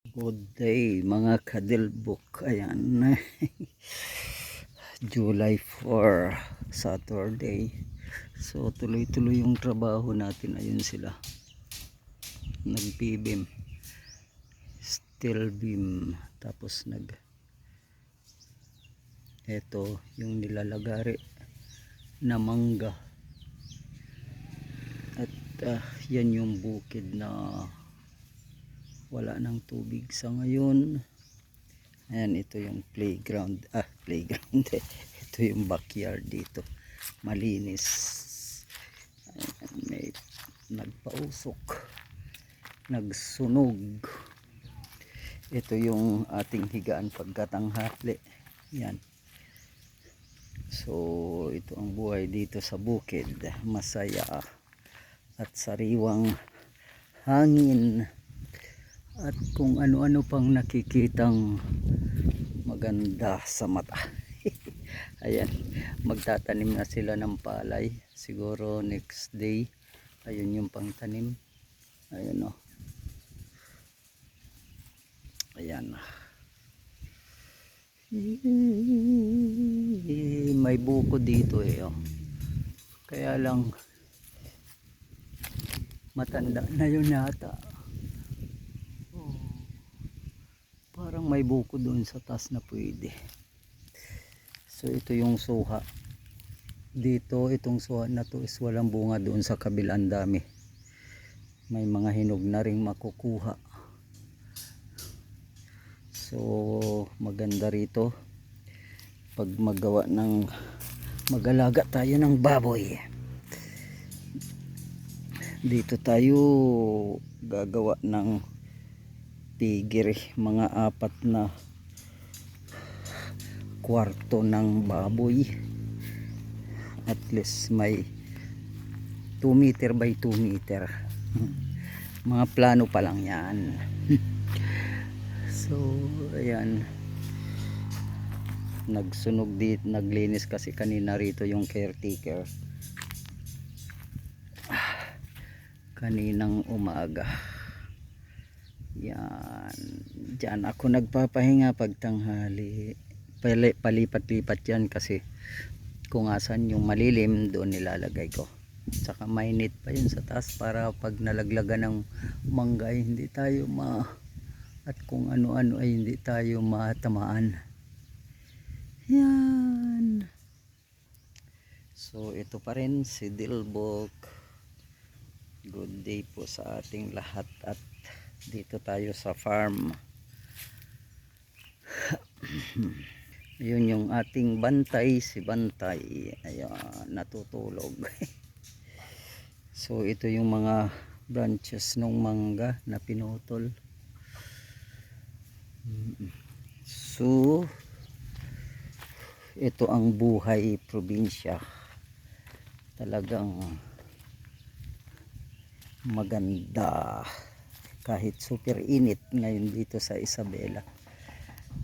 Good day mga kadilbok. Ayan. July 4, Saturday. So tuloy-tuloy yung trabaho natin. Ayun sila. Nag-beam, steel beam. Tapos eto yung nilalagari na mangga. At yan yung bukid na wala ng tubig sa ngayon. Ayan, ito yung playground. Playground. Ito yung backyard dito. Malinis. Ayan, may nagpausok. Nagsunog. Ito yung ating higaan pagkatanghali. Yan. So, ito ang buhay dito sa bukid. Masaya at sariwang hangin. At kung ano-ano pang nakikitang maganda sa mata. Ayan, magtatanim na sila ng palay. Siguro next day. Ayun yung pangtanim. Ayan o. Ayan. May buko dito oh. Kaya lang matanda na yun yata. Parang may buko doon sa taas na pwede. So ito yung suha. Dito itong suha na to is walang bunga, doon sa kabilang dami. May mga hinog na ring makukuha. So maganda rito pag mag-alaga tayo ng baboy. Dito tayo gagawa ng pigiri, mga 4 na kwarto ng baboy. At least may 2 meter by 2 meter. Mga plano pa lang yan. So ayan, nagsunog dito, naglinis kasi kanina rito yung caretaker kaninang umaga. Yan, dyan ako nagpapahinga pag tanghali. Palipat-lipat yan kasi kung asan yung malilim doon nilalagay ko. Saka may net pa yun sa taas para pag nalaglagan ng mangga ay hindi tayo at kung ano-ano ay hindi tayo matamaan. Yan. So ito pa rin si Dilbok. Good day po sa ating lahat at dito tayo sa farm. Yun yung ating bantay, si Bantay. Ayan, natutulog. So ito yung mga branches ng mangga na pinutol. So ito ang buhay probinsya. Talagang maganda. Kahit super init ngayon dito sa Isabela.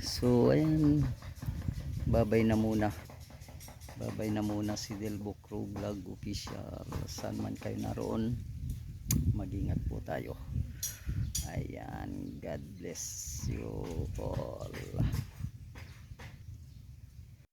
So ayan, babay na muna si Dilbok Crew Vlog Official. Saan man kayo naroon, mag-ingat po tayo. Ayan, God bless you all.